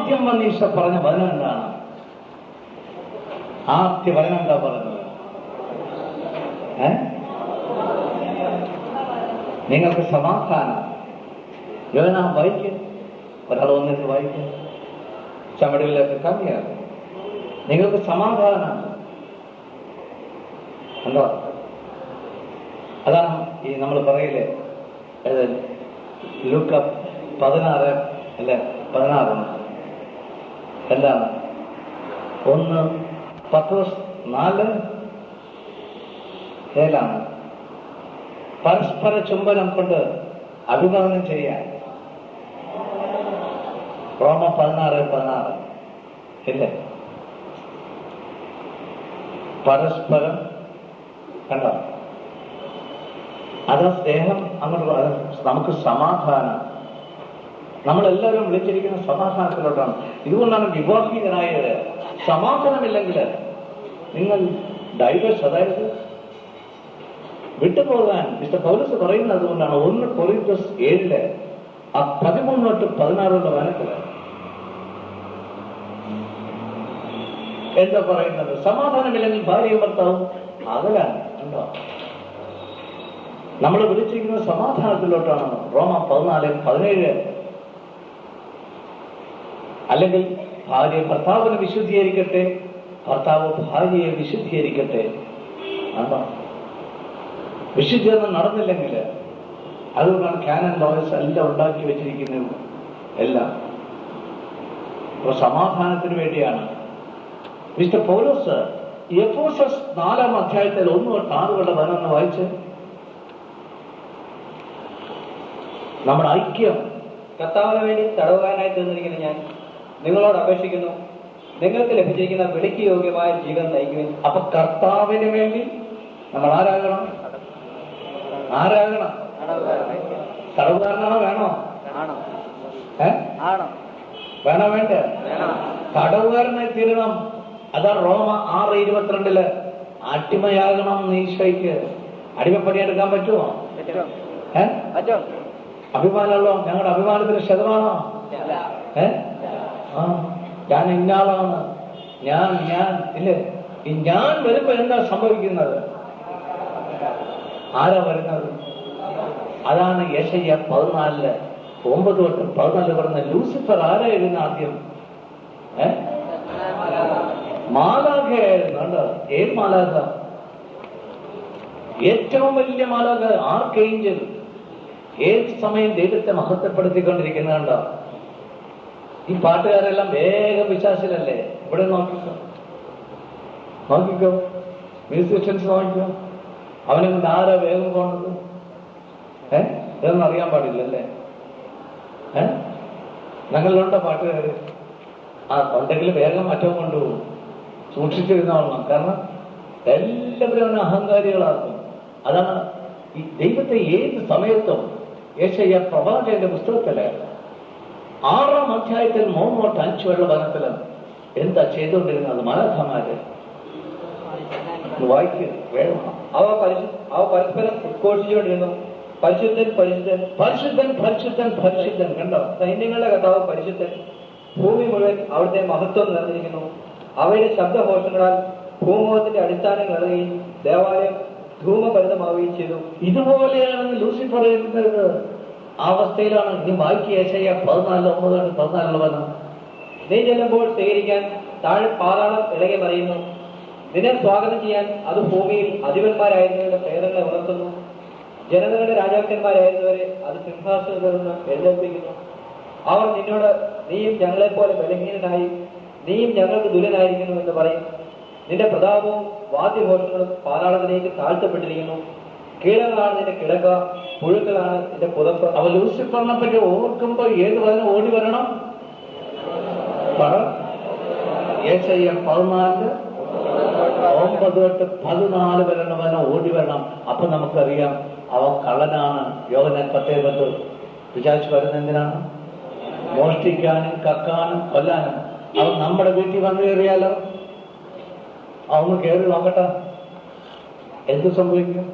ആദ്യം വന്ന് ഈശോ പറഞ്ഞ വചനം എന്താണ്? ആദ്യ വചനം എന്താ പറഞ്ഞത്? നിങ്ങൾക്ക് സമാധാനം. യോഹന്നാൻ വായിക്കും, ഒരാൾ വന്നിട്ട് വായിക്കും, ചമടുകളിലൊക്കെ കമ്മിയാണ്. നിങ്ങൾക്ക് സമാധാനം ഉണ്ടോ? അതാണ് ഈ നമ്മൾ പറയില്ലേ, ലൂക്ക 16 അല്ലെ 16 എന്താണ്? 1 പത്രോസ് 4 പരസ്പര ചുംബനം കൊണ്ട് അഭിവാദനം ചെയ്യാൻ. റോമ 16 ഇല്ലേ? പരസ്പരം കണ്ടോ? അത് സ്നേഹം. അങ്ങോട്ട് നമുക്ക് സമാധാനം. നമ്മളെല്ലാവരും വിളിച്ചിരിക്കുന്ന സമാധാനത്തിലോട്ടാണ്. ഇതുകൊണ്ടാണ് വിവാഹിതനായത്. സമാധാനമില്ലെങ്കിൽ നിങ്ങൾ ഡൈവേഴ്സ്, അതായത് വിട്ടുപോകാൻ മിസ്റ്റർ പൗലോസ് പറയുന്നത് അതുകൊണ്ടാണ്. 1 കൊരിന്ത്യസ് 7 13 തൊട്ട് 16 വനത്തില് എന്താ പറയുന്നത്? സമാധാനമില്ലെങ്കിൽ ഭാര്യയും ഭർത്താവും അകലാണ്. കണ്ടോ? നമ്മൾ വിളിച്ചിരിക്കുന്നത് സമാധാനത്തിലോട്ടാണ്. റോമ 14-17. അല്ലെങ്കിൽ ഭാര്യ ഭർത്താവിനെ വിശുദ്ധീകരിക്കട്ടെ, ഭർത്താവ് ഭാര്യയെ വിശുദ്ധീകരിക്കട്ടെ. ആണോ? വിശുദ്ധീകരണം നടന്നില്ലെങ്കിൽ അതുകൊണ്ടാണ് കാനൻ ലോയസ് എല്ലാം ഉണ്ടാക്കി വെച്ചിരിക്കുന്നത്. എല്ലാം സമാധാനത്തിന് വേണ്ടിയാണ്. മിസ്റ്റർ പൗലോസ് എഫേസസ് 4 അധ്യായത്തിൽ 1 തൊട്ട് 6 വരെന്ന് വായിച്ച് നമ്മുടെ ഐക്യം. കർത്താവിന് വേണ്ടി തടവുകാരനായി തീർന്നിരിക്കുന്ന ഞാൻ നിങ്ങളോട് അപേക്ഷിക്കുന്നു, നിങ്ങൾക്ക് ലഭിച്ചിരിക്കുന്ന വിളിക്ക് യോഗ്യമായ ജീവിതം നയിക്കുവാൻ. അപ്പൊ കർത്താവിന് വേണ്ടി നമ്മൾ ആരാകണം? തടവുകാരനാണോ? വേണോ? വേണോ? വേണ്ട. തടവുകാരനായി തീരണം. അതാ റോമ 6:22 അടിമയാകണം. ഈശോയ്ക്ക് അടിമപ്പണിയെടുക്കാൻ പറ്റുമോ? അഭിമാനമുള്ളോ? ഞങ്ങളുടെ അഭിമാനത്തിന് ശതമാനോ? ഞാൻ ഇന്നാളാണ്, ഞാൻ ഇല്ലേ? ഈ ഞാൻ വരുമ്പോ എന്താ സംഭവിക്കുന്നത്? ആരാ വരുന്നത്? അതാണ് യെശയ്യാ 14 9 തൊട്ട് 14 പറഞ്ഞ ലൂസിഫർ ആരായിരുന്നു ആദ്യം? മാലാഖയായിരുന്നു. കണ്ടോ? ഏത് മാലാഖ? ഏറ്റവും വലിയ മാലാഖ, ആർക്കേഞ്ചൽ. ഏത് സമയം ദൈവത്തെ മഹത്വപ്പെടുത്തിക്കൊണ്ടിരിക്കുന്നത് കണ്ടോ? ഈ പാട്ടുകാരെല്ലാം വേഗം വിശ്വാസിലല്ലേ? ഇവിടെ നോക്കിക്കോ, മ്യൂസിഷ്യൻസ് നോക്കിക്കോ. അവനെ കൊണ്ട് ആരാ വേഗം പോണത്? ഇതൊന്നും അറിയാൻ പാടില്ലല്ലേ? ഞങ്ങളിലുണ്ടോ പാട്ടുകാര്? ഉണ്ടെങ്കിൽ വേഗം മറ്റവും കൊണ്ടുപോകും. സൂക്ഷിച്ചിരുന്നോളണം. കാരണം എല്ലാവരും അവനെ അഹങ്കാരികളാക്കും. അതാണ് ഈ ദൈവത്തെ ഏത് സമയത്തും യെശയ്യാ പ്രവാചകന്റെ പുസ്തകത്തില് 6 അധ്യായത്തിൽ 3 തൊട്ട് 5 വനത്തില് എന്താ ചെയ്തുകൊണ്ടിരുന്നത്? മാലാഖമാര് വായിക്കുക വേണം. അവ പരസ്പരം ഉദ്ഘോഷിച്ചുകൊണ്ടിരുന്നു, പരിശുദ്ധൻ പരിശുദ്ധൻ പരിശുദ്ധൻ പരിശുദ്ധൻ പരിശുദ്ധൻ. കണ്ടോ? സൈന്യങ്ങളുടെ കർത്താവ് പരിശുദ്ധൻ, ഭൂമി മുഴുവൻ അവിടുത്തെ മഹത്വം നിറഞ്ഞിരിക്കുന്നു. അവയുടെ ശബ്ദഘോഷങ്ങളാൽ ഭൂമുഖത്തിന്റെ അടിസ്ഥാനങ്ങൾ ഇളകുകയും ദേവാലയം ധൂമഭരിതമാവുകയും ചെയ്തു. ഇതുപോലെയാണ് ലൂസിഫർ പറയുന്നത്. ആ അവസ്ഥയിലാണ്. ഇനി വായിക്കുക യെശയ്യാ 14:9-14 നീ ചെല്ലുമ്പോൾ സ്വീകരിക്കാൻ താഴെ പാതാളം ഇളകി മറിയുന്നു. നിന്നെ സ്വാഗതം ചെയ്യാൻ അത് ഭൂമിയിൽ അധിപന്മാരായിരുന്നവരുടെ പ്രേതങ്ങളെ ഉണർത്തുന്നു. ജനതകളുടെ രാജാക്കന്മാരായിരുന്നവരെ അത് സിംഹാസനത്തിൽ നിന്ന് എഴുന്നേൽപ്പിക്കുന്നു. അവർ നിന്നോട് നീയും ഞങ്ങളെപ്പോലെ ബലഹീനനായി, നീയും ഞങ്ങൾക്ക് ദുരിതനായിരിക്കുന്നു എന്ന് പറയും. നിന്റെ പ്രതാപവും വാദ്യഘോഷങ്ങളും പാതാളത്തിലേക്ക് താഴ്ത്തപ്പെട്ടിരിക്കുന്നു. കീടങ്ങളാണ് നിന്റെ കിടക്ക, പുഴുക്കളാണ് നിന്റെ പുതപ്പ്. അവ ലൂസിഫറിനെ പറ്റി ഓർക്കുമ്പോ ഏത് വചനം ഓടി വരണം? യെശയ്യാ 14:9-14 വരെ ഓടി വരണം. അപ്പൊ നമുക്കറിയാം അവൻ കള്ളനാണ്. യോഹന്നാൻ 10:10 വിചാരിച്ചു വരുന്ന എന്തിനാണ്? മോഷ്ടിക്കാനും കക്കാനും കൊല്ലാനും. അവൻ നമ്മുടെ വീട്ടിൽ വന്നു കയറിയാലോ? അവന്ന് കയറി നോക്കട്ടെ, എന്ത് സംഭവിക്കും?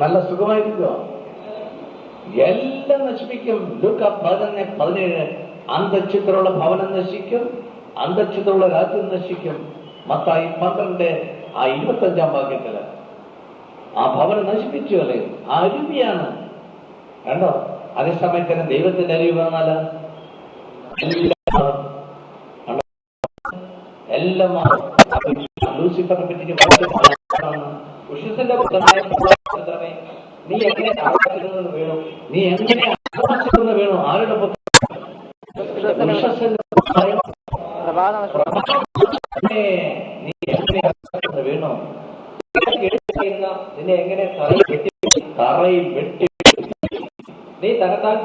നല്ല സുഖമായിരിക്കുമോ? എല്ലാം നശിപ്പിക്കും. ലൂക്ക 11:17 അന്തഃഛിദ്രമുള്ള ഭവനം നശിക്കും, അന്തഃഛിദ്രമുള്ള രാജ്യം നശിക്കും. മത്തായി 12:25 വാക്യത്തില് ആ ഭവനം നശിപ്പിച്ചു കളയും. ആ അരുവിയാണ് കണ്ടോ. അതേസമയത്തിന് ദൈവത്തിന്റെ അരുവി വന്നാല് എല്ലാം ലൂസിഫറിനെ പറ്റി ഉഷസിന്റെ പുത്രനായ പുത്രമേ, നീ എങ്ങനെ ആകാശത്തിൽ നിന്ന് വീണു? നീ എങ്ങനെ ആകാശത്തിൽ നിന്ന് വീണു? ആരുടെ പുത്രൻ? ഉഷസിന്റെ പുത്രനായ നീ എങ്ങനെ ആകാശത്തിൽ നിന്ന് വീണു? നിന്നെ എങ്ങനെ തറയിൽ വെട്ടി നീ തകർത്താൽ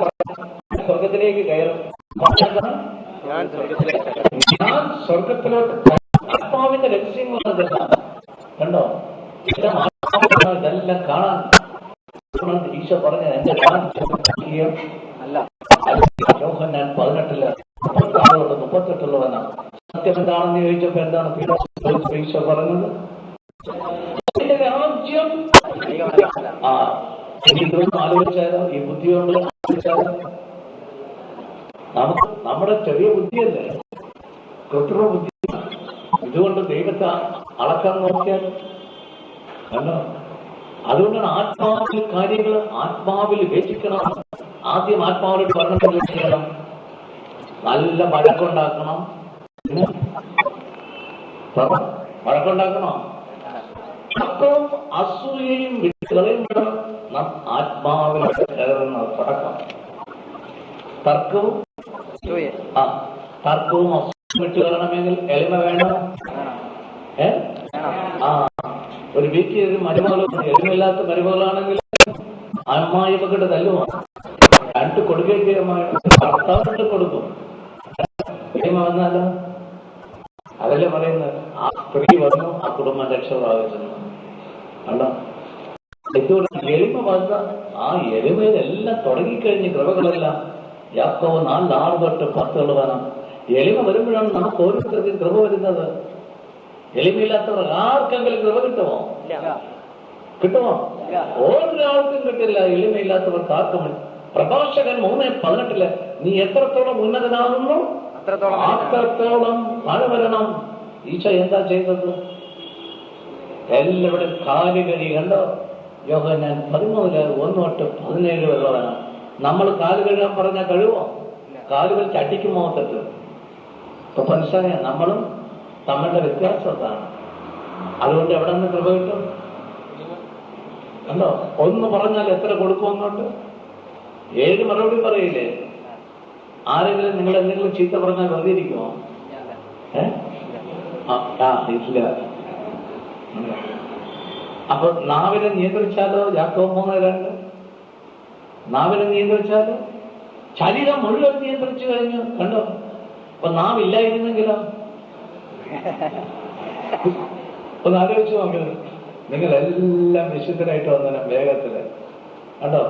സ്വർഗത്തിലേക്ക് കയറും. ഞാൻ സ്വർഗത്തിലോട്ട് ആത്മാവിന്റെ രഹസ്യങ്ങളാണ് കണ്ടോ. ഇതെല്ലാം കാണാൻ ഈശോ പറഞ്ഞ എന്റെ അല്ല. യോഹന്നാൻ 18:36-38 സത്യം എന്താണെന്ന് ചോദിച്ചപ്പോ എന്താണ് ഈശോ പറഞ്ഞത്? രാജ്യം എനിക്കൊന്നും ആലോചിച്ചാലോ, ഈ ബുദ്ധി കൊണ്ട് ആലോചിച്ചാലോ, നമുക്ക് നമ്മുടെ ചെറിയ ബുദ്ധിയല്ലേ, കൃത്രിമ ബുദ്ധി. ഇതുകൊണ്ട് ദൈവത്തെ അളക്കാൻ നോക്കിയാൽ കണ്ടോ. അതുകൊണ്ടാണ് ആത്മാവിൽ കാര്യങ്ങൾ ആത്മാവിൽ വിവേചിക്കണം. ആദ്യം ആത്മാവിലോട്ട് പറഞ്ഞിട്ട് ചെയ്യണം. നല്ല വഴക്കുണ്ടാക്കണം. വഴക്കുണ്ടാക്കണം. തർക്കവും അസൂയയും വിട്ടുകളയുമ്പോൾ നാം ആത്മാവിലോട്ട് കയറുന്ന തുടക്കം. തർക്കവും അസൂയയും വിട്ടുകളയണമെങ്കിൽ എളിമ വേണം. ഒരു വീട്ടിൽ ഒരു മരുമകളോ എളിമില്ലാത്ത മരുമകളാണെങ്കിൽ അമ്മായി മക്കളുടെ തല്ലുമോ? രണ്ട് കൊടുക്കുകയും ചെയ്യുമ്പോൾ ഭർത്താവിട്ട് കൊടുക്കും. എളിമ വന്നാലോ അതല്ലേ പറയുന്നത്. ആ സ്ത്രീ വന്നു, ആ കുടുംബം രക്ഷ പ്രാപിച്ചെന്ന് കണ്ടോ. ഇതുകൊണ്ട് എളിമ വന്ന ആ എളിമയിലെല്ലാം തുടങ്ങിക്കഴിഞ്ഞ് കൃപകളെല്ലാം യാക്കോബ് 4:6-10 വേണം. എളിമ വരുമ്പോഴാണ് നമുക്ക് ഓരോരുത്തർക്കും കൃപ വരുന്നത്. എളിമയില്ലാത്തവർ ആർക്കെങ്കിലും കൃപ കിട്ടുമോ? കിട്ടുമോ? ഒരാൾക്കും കിട്ടില്ല. എളിമയില്ലാത്തവർക്ക് ആർക്കും. പ്രഭാഷകൻ 3:18 നീ എത്രത്തോളം ഉന്നതനാകുന്നു അത്രത്തോളം താഴെ വരണം. ഈശോ എന്താ ചെയ്തത്? എല്ലാവരും കാല് കഴി കണ്ടോ. യോഹന്നാൻ 13:1-17 വരെയാണ്. നമ്മൾ കാല് കഴുകാൻ പറഞ്ഞാൽ കഴിവോ? കാലുകൾ ചട്ടിക്കുമോ തെറ്റ്? ഇപ്പൊ മനസ്സിലായ നമ്മളും തമ്മിലുള്ള വ്യത്യാസം അതാണ്. അതുകൊണ്ട് എവിടെ നിന്ന് കൃപ കിട്ടും? കണ്ടോ. ഒന്ന് പറഞ്ഞാൽ എത്ര കൊടുക്കും അങ്ങോട്ട്? 7 മറുപടി പറയില്ലേ? ആരെങ്കിലും നിങ്ങൾ എന്തെങ്കിലും ചീത്ത പറഞ്ഞാൽ വെറുതെ ഇരിക്കുമോ? ഇല്ല. അപ്പൊ നാവിനെ നിയന്ത്രിച്ചാലോ? യാക്കോബ് 3:2 നാവിനെ നിയന്ത്രിച്ചാലോ? ശരീരം മുഴുവൻ നിയന്ത്രിച്ചു കഴിഞ്ഞു കണ്ടോ. അപ്പൊ നാവില്ലായിരുന്നെങ്കിലോ? ഒന്ന് ആലോചിച്ച് നോക്കുന്നത്. നിങ്ങളെല്ലാം വിശുദ്ധരായിട്ട് വന്ന വേഗത്തില് കണ്ടോ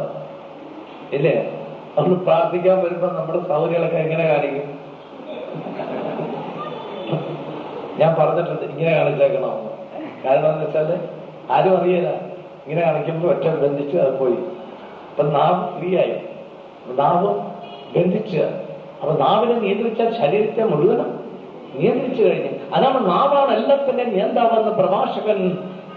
ഇല്ലേ? ഒന്ന് പ്രാർത്ഥിക്കാൻ വരുമ്പോ നമ്മുടെ സൗകര്യങ്ങളൊക്കെ എങ്ങനെ കാണിക്കും? ഞാൻ പറഞ്ഞിട്ടുണ്ട് ഇങ്ങനെ കാണിച്ചേക്കണോ. കാരണം എന്ന് വെച്ചാല് ആരും അറിയില്ല. ഇങ്ങനെ കാണിക്കുമ്പോൾ ഒറ്റ ബന്ധിച്ച് അത് പോയി. അപ്പൊ നാവ് ഫ്രീ ആയി. നാവ് ബന്ധിച്ച്. അപ്പൊ നാവിനെ നിയന്ത്രിച്ചാൽ ശരീരത്തെ മുഴുവനും നിയന്ത്രിച്ചു കഴിഞ്ഞു. അതാണ് നാവാണ് എല്ലാത്തിന്റെ നിയന്താവെന്ന് പ്രഭാഷകൻ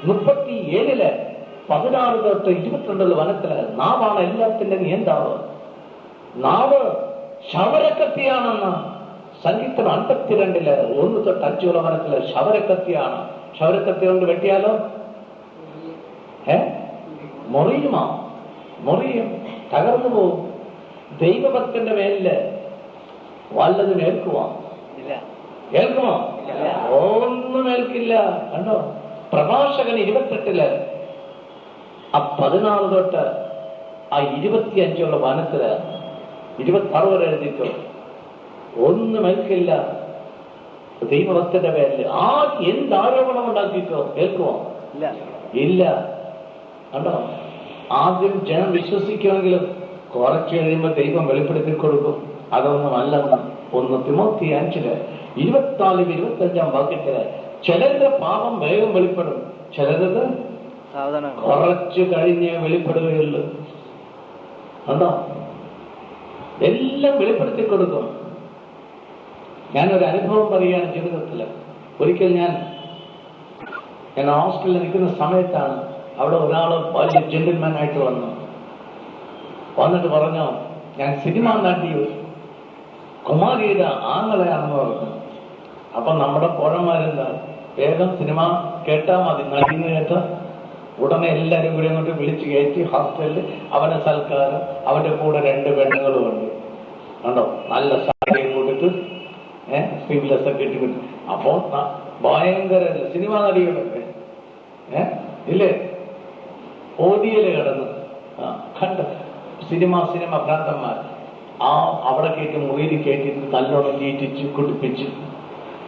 37:16-22 വനത്തില് നാവാണ് എല്ലാത്തിന്റെ നിയന്താവ്. നാവ് ശവരക്കത്തിയാണെന്ന് സംഗീതം 52:1-5 വനത്തില് ശവരക്കത്തിയാണ്. ശവരക്കത്തി കൊണ്ട് വെട്ടിയാലോ മുറിയും തകർന്നു പോകും. ദൈവഭക്തന്റെ മേലില് വല്ലതും ഏൽക്കുമോ? ഒന്നും ഏൽക്കില്ല. കണ്ടോ. പ്രഭാഷകൻ 28 16-25 വനത്തില് 26 വരെ എഴുതിക്കോ. ഒന്നും ഏൽക്കില്ല ദൈവഭക്തന്റെ പേരിൽ. എന്ത് ആരോപണം ഉണ്ടാക്കിക്കോ ഏൽക്കുമോ? ഇല്ല. കണ്ടോ. ആദ്യം ജനം വിശ്വസിക്കുമെങ്കിലും കുറച്ച് കഴിയുമ്പോൾ ദൈവം വെളിപ്പെടുത്തി കൊടുക്കും അതൊന്നും അല്ലെന്ന്. 1 തിമോത്തി 5:24-25 വാക്യത്തില് ചിലരുടെ പാപം വേഗം വെളിപ്പെടും, ചിലരത് കുറച്ചു കഴിഞ്ഞ് വെളിപ്പെടുകയുള്ളൂ. കണ്ടോ. എല്ലാം വെളിപ്പെടുത്തി കൊടുക്കും. ഞാനൊരു അനുഭവം പറയുകയാണ് ജീവിതത്തിൽ. ഒരിക്കൽ ഞാൻ ഹോസ്റ്റലിൽ നിൽക്കുന്ന സമയത്താണ് അവിടെ ഒരാൾ വലിയ ജെന്റിൽമാൻ ആയിട്ട് വന്നിട്ട് പറഞ്ഞു, ഞാൻ സിനിമാ നടി കുമാരിയുടെ ആങ്ങളെയാണെന്ന് പറഞ്ഞു. അപ്പൊ നമ്മുടെ പോഴന്മാരെന്താ, വേഗം സിനിമ കേട്ടാൽ മതി, നടിന്ന് കേട്ട ഉടനെ എല്ലാവരും കൂടി അങ്ങോട്ട് വിളിച്ചു കയറ്റി ഹോസ്റ്റലിൽ അവനെ സൽക്കാരം. അവന്റെ കൂടെ 2 പെണ്ണുങ്ങളുമുണ്ട് കണ്ടോ, നല്ല സാരിയും കൊടുത്ത് സ്ലീവ്ലെസ് ഒക്കെ ഇട്ട്. അപ്പോ ഭയങ്കര സിനിമാ നടികളൊക്കെ ഇല്ലേ, ഓടിയല് കിടന്ന് കണ്ട സിനിമ ഭ്രാന്തന്മാർ അവിടെ കയറ്റി മുറിയിൽ കയറ്റിട്ട് നല്ലോണം തീറ്റിച്ച് കുടിപ്പിച്ച്.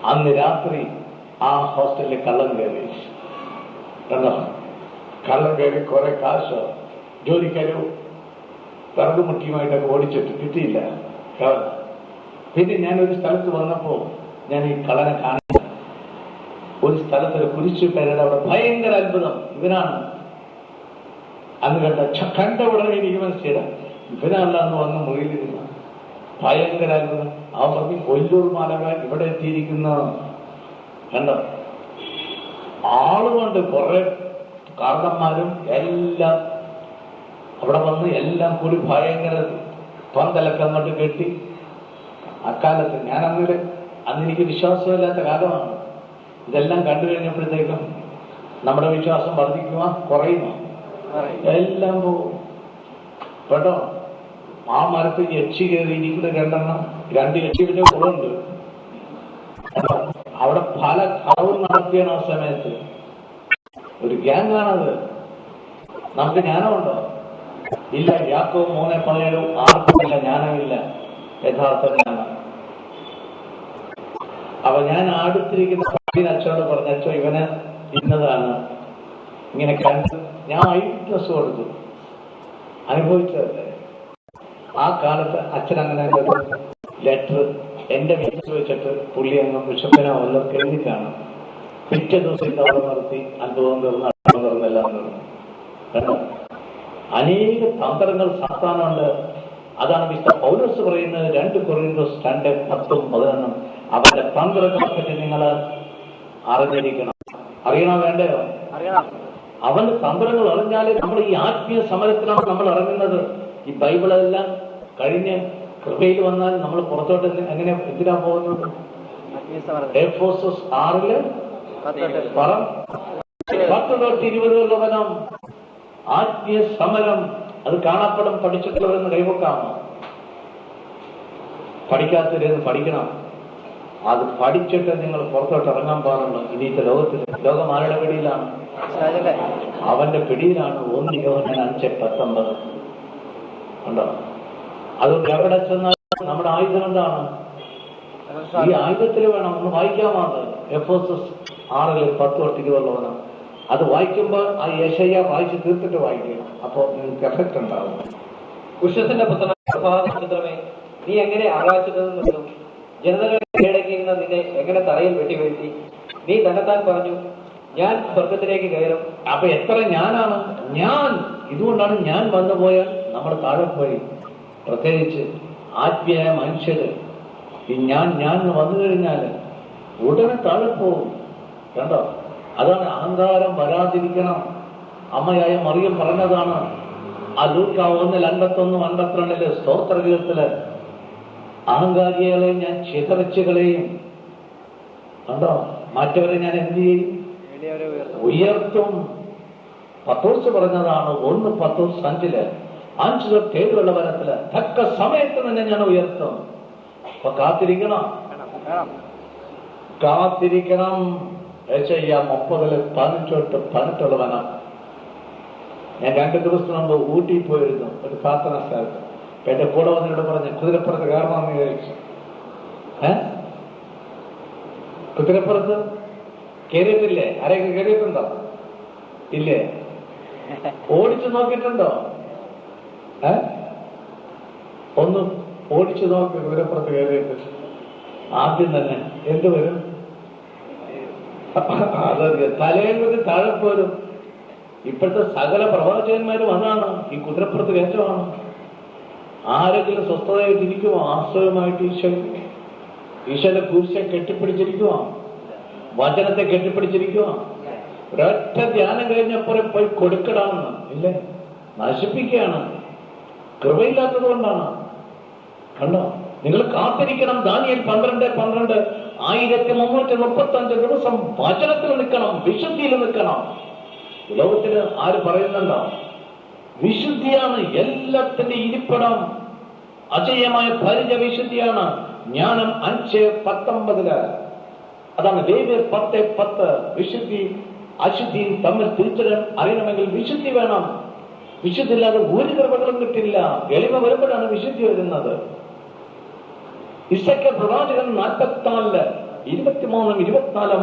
അന്ന് രാത്രി ആ ഹോസ്റ്റലിൽ കള്ളം കയറി കണ്ടോ, കള്ളം കയറി കുറെ കാശോ ജോലിക്കാരോ വിറകുമുട്ടിയുമായിട്ടൊക്കെ ഓടിച്ചിട്ട് കിട്ടിയില്ല. പിന്നെ ഞാനൊരു സ്ഥലത്ത് വന്നപ്പോ ഞാൻ ഈ കള്ളനെ കാണില്ല. ഒരു സ്ഥലത്തൊരു കുരിശുകാരുടെ അവിടെ ഭയങ്കര അത്ഭുതം. ഇവനാണ് അന്ന് കണ്ട ഉടനെ എനിക്ക് മനസ്സിലായി ഇവനല്ല എന്ന് വന്ന് മുറിയിലിരുന്ന ഭയങ്കര അത്ഭുതം. അവൻ പറഞ്ഞു, കൊല്ലൂർ മാലക ഇവിടെ എത്തിയിരിക്കുന്ന കണ്ടോ, ആളുകൊണ്ട് കുറെ കാരണന്മാരും എല്ലാം അവിടെ വന്ന് എല്ലാം കൂടി ഭയങ്കര പന്തലൊക്കെ അങ്ങോട്ട് കെട്ടി. അക്കാലത്ത് ഞാൻ അന്നെനിക്ക് വിശ്വാസമില്ലാത്ത കാലമാണ്. ഇതെല്ലാം കണ്ടു കഴിഞ്ഞപ്പോഴത്തേക്കും നമ്മുടെ വിശ്വാസം വർദ്ധിക്കുമോ കുറയുമോ? എല്ലാം പോകും കേട്ടോ. ആ മരത്ത് യക്ഷി കയറിയിരിക്കുന്ന 2 യക്ഷിയുടെ കുളമുണ്ട്. അവിടെ പല കളവും നടത്തിയാണ് ആ സമയത്ത്. ഒരു ഗ്യാങ്ങാണത്. നമുക്ക് ജ്ഞാനമുണ്ടോ? ഇല്ല. യാക്കോബ് 3:17 ആർക്കുമില്ല ജ്ഞാനമില്ല, യഥാർത്ഥ ജ്ഞാനം. അപ്പൊ ഞാൻ അടുത്തിരിക്കുന്ന അച്ഛനോട് പറഞ്ഞു, അച്ഛൻ ഇവന് ഇന്നതാണ് ഇങ്ങനെ കണ്ട്. ഞാൻ ഐ++ കൊടുത്തു. അനുഭവിച്ചതല്ലേ. ആ കാലത്ത് അച്ഛൻ അങ്ങനെ ലെറ്റർ എന്റെ വീട്ടിൽ വെച്ചിട്ട് പുള്ളി അങ്ങ് ബിഷപ്പിനോ വല്ലതും എഴുതിക്കാണ്. പിറ്റേ ദിവസം അവിടെ നിർത്തി അത്ഭുതം തുറന്നെല്ലാം കണ്ടോ. അനേക തന്ത്രങ്ങൾ സാത്താനുണ്ട്. അതാണ് വിശുദ്ധ പൗലോസ് പറയുന്നത് 2 കൊറിന്തോസ് 2:10-11. അവന്റെ തന്ത്രങ്ങളെ പറ്റി നിങ്ങൾ അറിഞ്ഞിരിക്കണം. അറിയണോ വേണ്ടയോ? അവന്റെ തന്ത്രങ്ങൾ അറിഞ്ഞാലേ നമ്മൾ ഈ ആത്മീയ സമരത്തിലാണ് നമ്മൾ ഇറങ്ങുന്നത്. ഈ ബൈബിളെല്ലാം കഴിഞ്ഞ് കൃപയിൽ വന്നാൽ നമ്മൾ പുറത്തോട്ട് എങ്ങനെ എന്തിനാ പോകുന്നത്? എഫേസോസ് 6:10-20 ആത്മീയ സമരം. അത് കാണപ്പെடும். പഠിച്ചിട്ടുള്ളവരെന്ന് കൈവക്കാമോ? പഠിക്കാത്തവരെന്ന് പഠിക്കണം. അത് പഠിച്ചിട്ട് നിങ്ങൾ പുറത്തോട്ട് ഇറങ്ങാൻ പാടുള്ളൂ. ഇനിയിത്തെ ലോകം ആരുടെ പിടിയിലാണ്? അവന്റെ പിടിയിലാണ്. 1 യോഹന്നാൻ 5:19 ഉണ്ടോ? അതുകൊണ്ട് എവിടെ ചെന്നാൽ നമ്മുടെ ആയുധം എന്താണ്? ഈ ആയുധത്തിൽ വേണം ഒന്ന് വായിക്കാമാത്. എഫേസോസ് 6:10-20 അത് വായിക്കുമ്പോൾ ആ യെശയ്യാ വായിച്ച് തീർത്തിട്ട് വായിക്കുക. അപ്പോ നിങ്ങൾക്ക് എഫക്ട് ഉണ്ടാവും. ഉഷസിന്റെ പുത്രമേ, നീ എങ്ങനെ ആകാശത്തുനിന്ന് നിന്നു? ജനതകളെ കീഴടക്കിയിരുന്ന നിന്നെ എങ്ങനെ തറയിൽ വെട്ടിവീഴ്ത്തി? നീ തന്നെത്താൻ പറഞ്ഞു, ഞാൻ സ്വർഗത്തിലേക്ക് കയറും. അപ്പൊ എത്ര ഞാനാണ് ഞാൻ. ഇതുകൊണ്ടാണ് ഞാൻ വന്നുപോയാൽ നമ്മൾ താഴെ പോയി. പ്രത്യേകിച്ച് ആത്മീയ മനുഷ്യര് ഈ ഞാൻ വന്നു കഴിഞ്ഞാൽ ഉടനെ താഴെ പോകും. കണ്ടോ? അതാണ് അഹങ്കാരം വരാതിരിക്കണം. അമ്മയായ മറിയം പറഞ്ഞതാണ്. ആ ലൂക്ക 1:51-52 സ്തോത്രഗീതത്തില് അഹങ്കാരികളെ ഞാൻ ചിതറിച്ച് കളയും. കണ്ടോ? മറ്റവരെ ഞാൻ എന്ത് ചെയ്യും? ഉയർത്തും. പത്രോസ് പറഞ്ഞതാണ് 1:10-5 5-7 വരത്തില് തക്ക സമയത്ത് തന്നെ ഞാൻ ഉയർത്തും. അപ്പൊ കാത്തിരിക്കണം. യെശയ്യാ 30:15-18 ഞാൻ 2 ദിവസം മുമ്പ് ഊട്ടി പോയിരുന്നു ഒരു പ്രാർത്ഥന സ്ഥലത്ത്. എന്റെ കൂടെ വന്നിട്ട് പറഞ്ഞ് കുതിരപ്പുറത്ത് കയറണമെന്ന് ചോദിച്ചു. കുതിരപ്പുറത്ത് കയറിയിട്ടില്ലേ? ആരെയൊക്കെ കയറിയിട്ടുണ്ടോ? ഇല്ലേ? ഓടിച്ചു നോക്കിയിട്ടുണ്ടോ? ഒന്ന് ഓടിച്ചു നോക്കി കുതിരപ്പുറത്ത് കയറിയിട്ട്. ആദ്യം തന്നെ എന്ത് വരും? തലയും കുത്തി താഴെ പോരും. ഇപ്പോഴത്തെ സകല പ്രവാചകന്മാരും അതാണ്. ഈ കുതിരപ്പുറത്ത് കയറ്റമാണ്. ആരെങ്കിലും സ്വസ്ഥതയായിട്ടിരിക്കുമോ? ആശ്രയമായിട്ട് ഈശ്വരൻ ഈശോയുടെ കുരിശെ കെട്ടിപ്പിടിച്ചിരിക്കുക, വചനത്തെ കെട്ടിപ്പിടിച്ചിരിക്കുക. ഒരൊറ്റ ധ്യാനം കഴിഞ്ഞപ്പോൾ പോയി കൊടുക്കടാമെന്ന് ഇല്ലേ, നശിപ്പിക്കുകയാണ്. കൃപയില്ലാത്തത് കൊണ്ടാണ്. കണ്ടോ, നിങ്ങൾ കാത്തിരിക്കണം. ദാനിയേൽ 12:12 1335 ദിവസം വചനത്തിൽ നിൽക്കണം, വിശുദ്ധിയിൽ നിൽക്കണം. ലോകത്തില് ആര് പറയുന്നുണ്ടോ? വിശുദ്ധിയാണ് എല്ലാത്തിന്റെ ഇരിപ്പിടം. അജയമായ പരിചയ വിശുദ്ധിയാണ്. ജ്ഞാനം 5:19 അതാണ് ലേവ്യർ 10:10. വിശുദ്ധി അശുദ്ധിയും തമ്മിൽ തിരിച്ചറിയാൻ അറിയണമെങ്കിൽ വിശുദ്ധി വേണം. വിശുദ്ധി ഇല്ലാതെ ഒരു കൃപകളും കിട്ടില്ല. എളിമ വരുമ്പോഴാണ് വിശുദ്ധി വരുന്നത്. ഇസയ്ക്കൽ പ്രവാചകൻ 44:23-24